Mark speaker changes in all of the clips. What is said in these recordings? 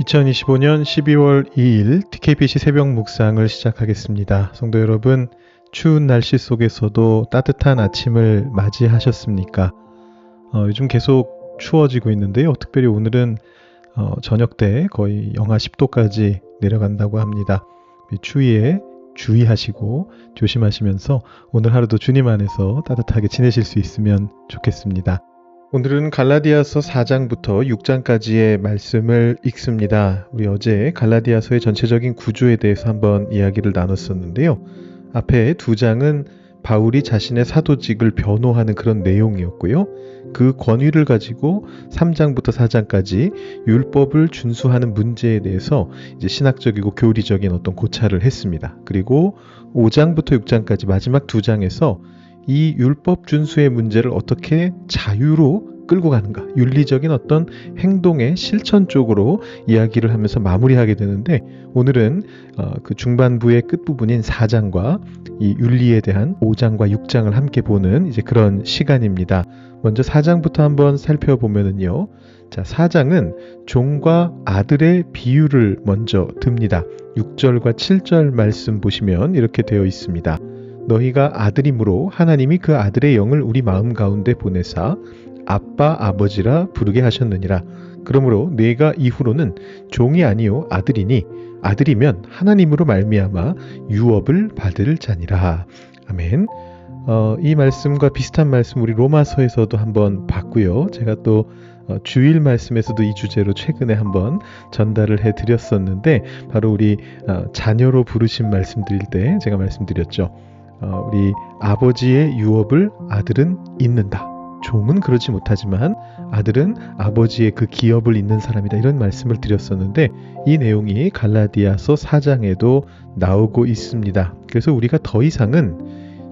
Speaker 1: 2025년 12월 2일 TKBC 새벽 묵상을 시작하겠습니다. 성도 여러분, 추운 날씨 속에서도 따뜻한 아침을 맞이하셨습니까? 요즘 계속 추워지고 있는데요. 특별히 오늘은 저녁 때 거의 영하 10도까지 내려간다고 합니다. 이 추위에 주의하시고 조심하시면서 오늘 하루도 주님 안에서 따뜻하게 지내실 수 있으면 좋겠습니다. 오늘은 갈라디아서 4장부터 6장까지의 말씀을 읽습니다. 우리 어제 갈라디아서의 전체적인 구조에 대해서 한번 이야기를 나눴었는데요. 앞에 2장은 바울이 자신의 사도직을 변호하는 그런 내용이었고요. 그 권위를 가지고 3장부터 4장까지 율법을 준수하는 문제에 대해서 이제 신학적이고 교리적인 어떤 고찰을 했습니다. 그리고 5장부터 6장까지 마지막 2장에서 이 율법 준수의 문제를 어떻게 자유로 끌고 가는가, 윤리적인 어떤 행동의 실천 쪽으로 이야기를 하면서 마무리하게 되는데, 오늘은 그 중반부의 끝부분인 4장과 이 윤리에 대한 5장과 6장을 함께 보는 이제 그런 시간입니다. 먼저 4장부터 한번 살펴보면은요. 자, 4장은 종과 아들의 비유를 먼저 듭니다. 6절과 7절 말씀 보시면 이렇게 되어 있습니다. 너희가 아들이므로 하나님이 그 아들의 영을 우리 마음 가운데 보내사 아빠 아버지라 부르게 하셨느니라. 그러므로 너희가 이후로는 종이 아니요 아들이니 아들이면 하나님으로 말미암아 유업을 받을 자니라. 아멘. 이 말씀과 비슷한 말씀 우리 로마서에서도 한번 봤고요. 제가 또 주일 말씀에서도 이 주제로 최근에 한번 전달을 해드렸었는데, 바로 우리 자녀로 부르신 말씀 드릴 때 제가 말씀드렸죠. 우리 아버지의 유업을 아들은 잇는다. 종은 그러지 못하지만 아들은 아버지의 그 기업을 잇는 사람이다. 이런 말씀을 드렸었는데, 이 내용이 갈라디아서 4장에도 나오고 있습니다. 그래서 우리가 더 이상은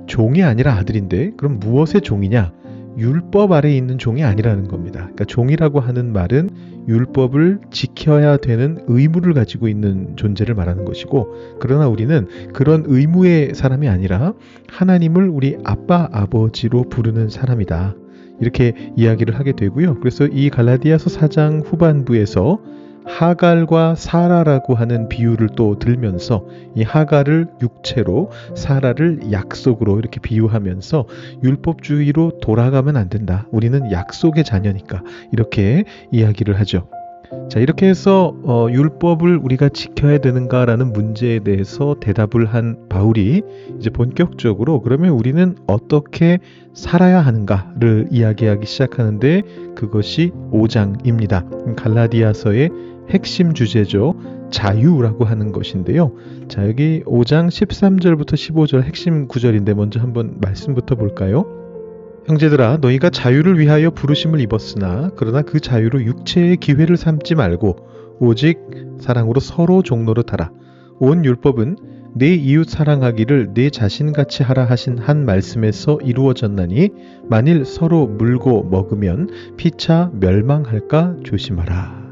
Speaker 1: 종이 아니라 아들인데 그럼 무엇의 종이냐? 율법 아래에 있는 종이 아니라는 겁니다. 그러니까 종이라고 하는 말은 율법을 지켜야 되는 의무를 가지고 있는 존재를 말하는 것이고, 그러나 우리는 그런 의무의 사람이 아니라 하나님을 우리 아빠 아버지로 부르는 사람이다. 이렇게 이야기를 하게 되고요. 그래서 이 갈라디아서 4장 후반부에서 하갈과 사라라고 하는 비유를 또 들면서 이 하갈을 육체로, 사라를 약속으로 이렇게 비유하면서 율법주의로 돌아가면 안 된다. 우리는 약속의 자녀니까, 이렇게 이야기를 하죠. 자, 이렇게 해서 율법을 우리가 지켜야 되는가라는 문제에 대해서 대답을 한 바울이 이제 본격적으로 그러면 우리는 어떻게 살아야 하는가를 이야기하기 시작하는데, 그것이 5장입니다. 갈라디아서의 핵심 주제죠. 자유라고 하는 것인데요. 자, 여기 5장 13절부터 15절 핵심 구절인데 먼저 한번 말씀부터 볼까요? 형제들아, 너희가 자유를 위하여 부르심을 입었으나 그러나 그 자유로 육체의 기회를 삼지 말고 오직 사랑으로 서로 종노릇하라. 온 율법은 내 이웃 사랑하기를 내 자신같이 하라 하신 한 말씀에서 이루어졌나니 만일 서로 물고 먹으면 피차 멸망할까 조심하라.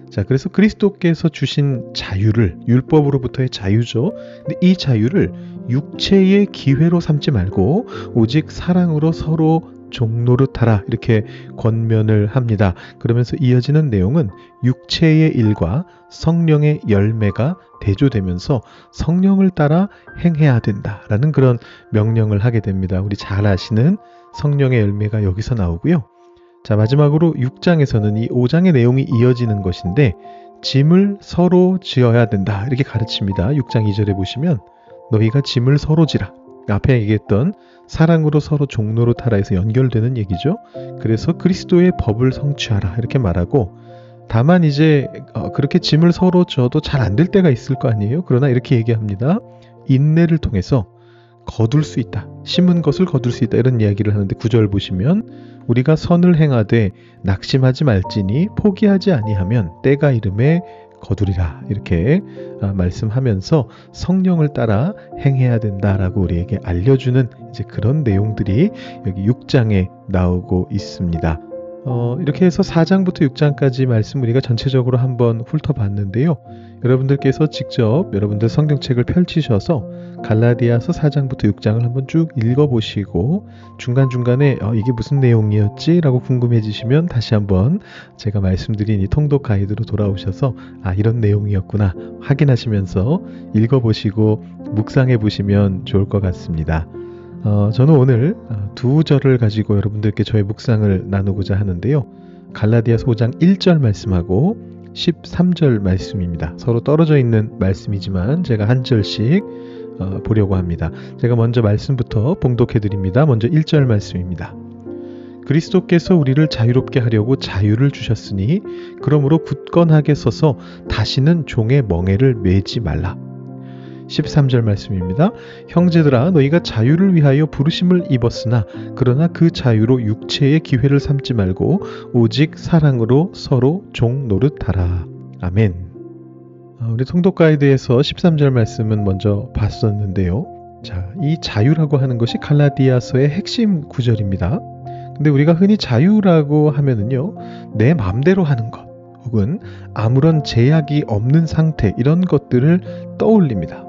Speaker 1: 자, 그래서 그리스도께서 주신 자유를, 율법으로부터의 자유죠. 근데 이 자유를 육체의 기회로 삼지 말고 오직 사랑으로 서로 종노릇하라, 이렇게 권면을 합니다. 그러면서 이어지는 내용은 육체의 일과 성령의 열매가 대조되면서 성령을 따라 행해야 된다라는 그런 명령을 하게 됩니다. 우리 잘 아시는 성령의 열매가 여기서 나오고요. 자, 마지막으로 6장에서는 이 5장의 내용이 이어지는 것인데, 짐을 서로 지어야 된다, 이렇게 가르칩니다. 6장 2절에 보시면 너희가 짐을 서로 지라. 앞에 얘기했던 사랑으로 서로 종노릇하라 해서 연결되는 얘기죠. 그래서 그리스도의 법을 성취하라, 이렇게 말하고, 다만 이제 그렇게 짐을 서로 져도 잘 안 될 때가 있을 거 아니에요. 그러나 이렇게 얘기합니다. 인내를 통해서 거둘 수 있다. 심은 것을 거둘 수 있다. 이런 이야기를 하는데, 9절 보시면 우리가 선을 행하되 낙심하지 말지니 포기하지 아니하면 때가 이름에 거두리라, 이렇게 말씀하면서 성령을 따라 행해야 된다라고 우리에게 알려주는 이제 그런 내용들이 여기 6장에 나오고 있습니다. 이렇게 해서 4장부터 6장까지 말씀 우리가 전체적으로 한번 훑어봤는데요. 여러분들께서 직접 여러분들 성경책을 펼치셔서 갈라디아서 4장부터 6장을 한번 쭉 읽어보시고 중간중간에 이게 무슨 내용이었지? 라고 궁금해지시면 다시 한번 제가 말씀드린 이 통독 가이드로 돌아오셔서 이런 내용이었구나 확인하시면서 읽어보시고 묵상해 보시면 좋을 것 같습니다. 저는 오늘 두 절을 가지고 여러분들께 저의 묵상을 나누고자 하는데요. 갈라디아서 5장 1절 말씀하고 13절 말씀입니다. 서로 떨어져 있는 말씀이지만 제가 한 절씩 보려고 합니다. 제가 먼저 말씀부터 봉독해 드립니다. 먼저 1절 말씀입니다. 그리스도께서 우리를 자유롭게 하려고 자유를 주셨으니 그러므로 굳건하게 서서 다시는 종의 멍에를 매지 말라. 13절 말씀입니다. 형제들아 너희가 자유를 위하여 부르심을 입었으나 그러나 그 자유로 육체의 기회를 삼지 말고 오직 사랑으로 서로 종 노릇하라. 아멘. 우리 통독 가이드에서 13절 말씀은 먼저 봤었는데요. 자, 이 자유라고 하는 것이 갈라디아서의 핵심 구절입니다. 근데 우리가 흔히 자유라고 하면은요, 내 마음대로 하는 것 혹은 아무런 제약이 없는 상태 이런 것들을 떠올립니다.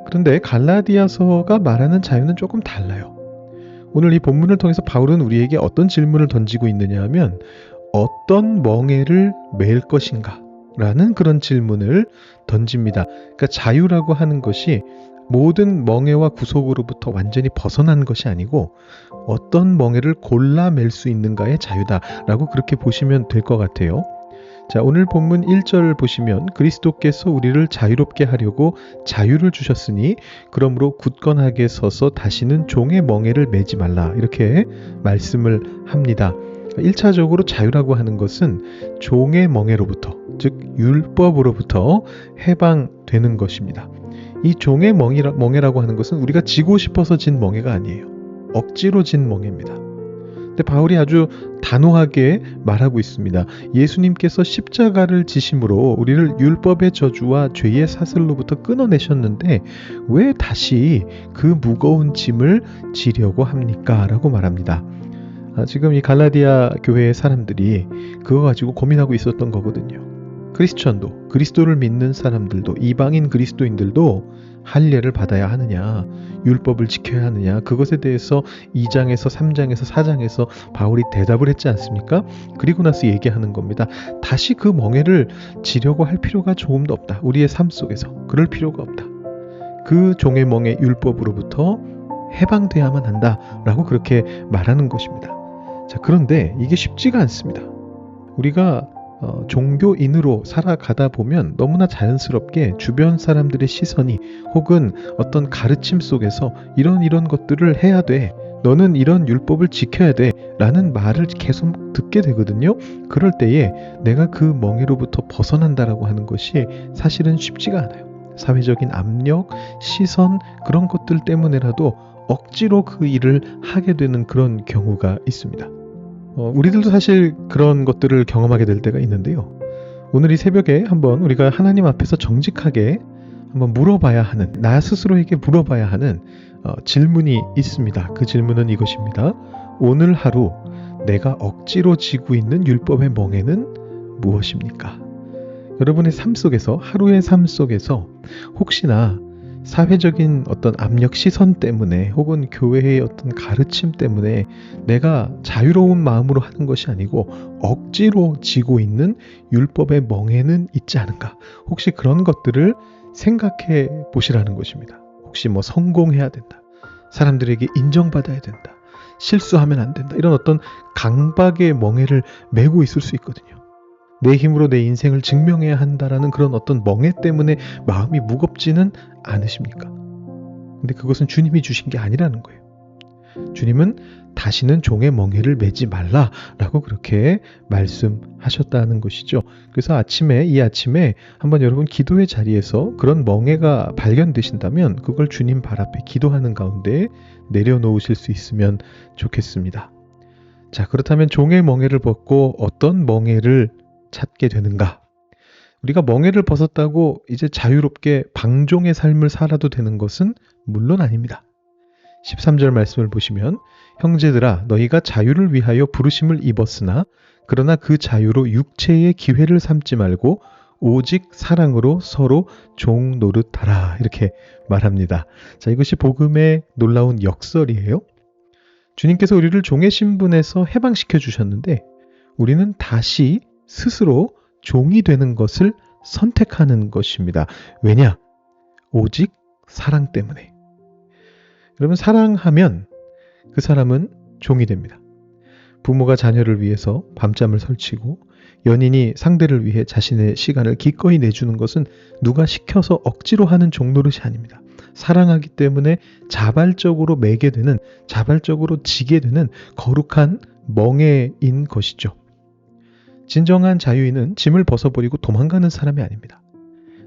Speaker 1: 그런데 갈라디아서가 말하는 자유는 조금 달라요. 오늘 이 본문을 통해서 바울은 우리에게 어떤 질문을 던지고 있느냐 하면 어떤 멍에를 맬 것인가? 라는 그런 질문을 던집니다. 그러니까 자유라고 하는 것이 모든 멍에와 구속으로부터 완전히 벗어난 것이 아니고 어떤 멍에를 골라 맬 수 있는가의 자유다라고 그렇게 보시면 될 것 같아요. 자, 오늘 본문 1절 보시면 그리스도께서 우리를 자유롭게 하려고 자유를 주셨으니 그러므로 굳건하게 서서 다시는 종의 멍에를 매지 말라 이렇게 말씀을 합니다. 1차적으로 자유라고 하는 것은 종의 멍에로부터 즉 율법으로부터 해방되는 것입니다. 이 종의 멍에라고 하는 것은 우리가 지고 싶어서 진 멍에가 아니에요. 억지로 진 멍에입니다. 근데 바울이 아주 단호하게 말하고 있습니다. 예수님께서 십자가를 지심으로 우리를 율법의 저주와 죄의 사슬로부터 끊어내셨는데 왜 다시 그 무거운 짐을 지려고 합니까? 라고 말합니다. 지금 이 갈라디아 교회의 사람들이 그거 가지고 고민하고 있었던 거거든요. 크리스천도, 그리스도를 믿는 사람들도, 이방인 그리스도인들도 할례를 받아야 하느냐, 율법을 지켜야 하느냐, 그것에 대해서 2장에서 3장에서 4장에서 바울이 대답을 했지 않습니까? 그리고 나서 얘기하는 겁니다. 다시 그 멍에를 지려고 할 필요가 조금도 없다. 우리의 삶 속에서 그럴 필요가 없다. 그 종의 멍에 율법으로부터 해방돼야만 한다라고 그렇게 말하는 것입니다. 자, 그런데 이게 쉽지가 않습니다. 우리가 종교인으로 살아가다 보면 너무나 자연스럽게 주변 사람들의 시선이 혹은 어떤 가르침 속에서 이런 것들을 해야 돼. 너는 이런 율법을 지켜야 돼. 라는 말을 계속 듣게 되거든요. 그럴 때에 내가 그 멍에로부터 벗어난다라고 하는 것이 사실은 쉽지가 않아요. 사회적인 압력, 시선 그런 것들 때문에라도 억지로 그 일을 하게 되는 그런 경우가 있습니다. 우리들도 사실 그런 것들을 경험하게 될 때가 있는데요. 오늘 이 새벽에 한번 우리가 하나님 앞에서 정직하게 한번 물어봐야 하는, 나 스스로에게 물어봐야 하는 질문이 있습니다. 그 질문은 이것입니다. 오늘 하루 내가 억지로 지고 있는 율법의 멍에는 무엇입니까? 여러분의 삶 속에서, 하루의 삶 속에서 혹시나 사회적인 어떤 압력 시선 때문에 혹은 교회의 어떤 가르침 때문에 내가 자유로운 마음으로 하는 것이 아니고 억지로 지고 있는 율법의 멍에는 있지 않은가? 혹시 그런 것들을 생각해 보시라는 것입니다. 혹시 성공해야 된다. 사람들에게 인정받아야 된다. 실수하면 안 된다. 이런 어떤 강박의 멍에를 메고 있을 수 있거든요. 내 힘으로 내 인생을 증명해야 한다라는 그런 어떤 멍에 때문에 마음이 무겁지는 않으십니까? 근데 그것은 주님이 주신 게 아니라는 거예요. 주님은 다시는 종의 멍에를 매지 말라라고 그렇게 말씀하셨다는 것이죠. 그래서 이 아침에 한번 여러분 기도의 자리에서 그런 멍에가 발견되신다면 그걸 주님 발 앞에 기도하는 가운데 내려놓으실 수 있으면 좋겠습니다. 자, 그렇다면 종의 멍에를 벗고 어떤 멍에를 찾게 되는가? 우리가 멍에를 벗었다고 이제 자유롭게 방종의 삶을 살아도 되는 것은 물론 아닙니다. 13절 말씀을 보시면 형제들아 너희가 자유를 위하여 부르심을 입었으나 그러나 그 자유로 육체의 기회를 삼지 말고 오직 사랑으로 서로 종 노릇하라 이렇게 말합니다. 자, 이것이 복음의 놀라운 역설이에요. 주님께서 우리를 종의 신분에서 해방시켜 주셨는데 우리는 다시 스스로 종이 되는 것을 선택하는 것입니다. 왜냐? 오직 사랑 때문에. 여러분, 사랑하면 그 사람은 종이 됩니다. 부모가 자녀를 위해서 밤잠을 설치고 연인이 상대를 위해 자신의 시간을 기꺼이 내주는 것은 누가 시켜서 억지로 하는 종노릇이 아닙니다. 사랑하기 때문에 자발적으로 매게 되는, 자발적으로 지게 되는 거룩한 멍에인 것이죠. 진정한 자유인은 짐을 벗어버리고 도망가는 사람이 아닙니다.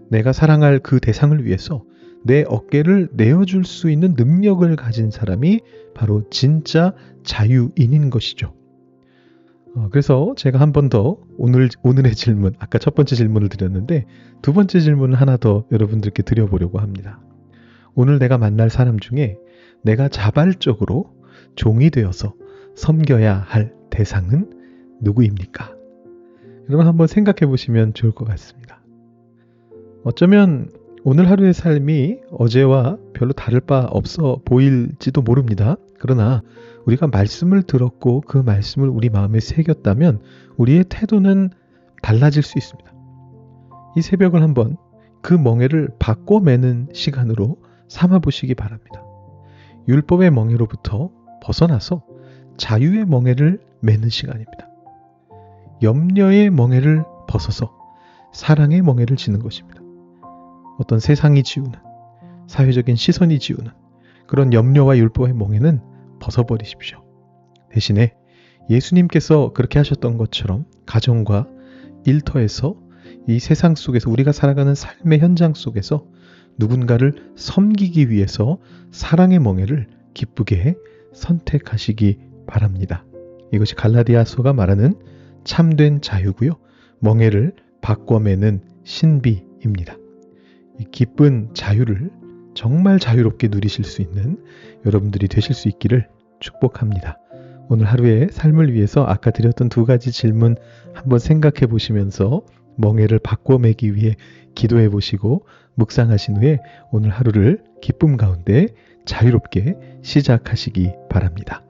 Speaker 1: 내가 사랑할 그 대상을 위해서 내 어깨를 내어줄 수 있는 능력을 가진 사람이 바로 진짜 자유인인 것이죠. 그래서 제가 한 번 더 오늘의 질문, 아까 첫 번째 질문을 드렸는데 두 번째 질문을 하나 더 여러분들께 드려보려고 합니다. 오늘 내가 만날 사람 중에 내가 자발적으로 종이 되어서 섬겨야 할 대상은 누구입니까? 여러분 한번 생각해 보시면 좋을 것 같습니다. 어쩌면 오늘 하루의 삶이 어제와 별로 다를 바 없어 보일지도 모릅니다. 그러나 우리가 말씀을 들었고 그 말씀을 우리 마음에 새겼다면 우리의 태도는 달라질 수 있습니다. 이 새벽을 한번 그 멍에를 바꿔매는 시간으로 삼아보시기 바랍니다. 율법의 멍에로부터 벗어나서 자유의 멍에를 매는 시간입니다. 염려의 멍에를 벗어서 사랑의 멍에를 지는 것입니다. 어떤 세상이 지우는, 사회적인 시선이 지우는 그런 염려와 율법의 멍에는 벗어버리십시오. 대신에 예수님께서 그렇게 하셨던 것처럼 가정과 일터에서 이 세상 속에서 우리가 살아가는 삶의 현장 속에서 누군가를 섬기기 위해서 사랑의 멍에를 기쁘게 선택하시기 바랍니다. 이것이 갈라디아서가 말하는 참된 자유고요. 멍에를 바꿔매는 신비입니다. 이 기쁜 자유를 정말 자유롭게 누리실 수 있는 여러분들이 되실 수 있기를 축복합니다. 오늘 하루의 삶을 위해서 아까 드렸던 두 가지 질문 한번 생각해 보시면서 멍에를 바꿔매기 위해 기도해 보시고 묵상하신 후에 오늘 하루를 기쁨 가운데 자유롭게 시작하시기 바랍니다.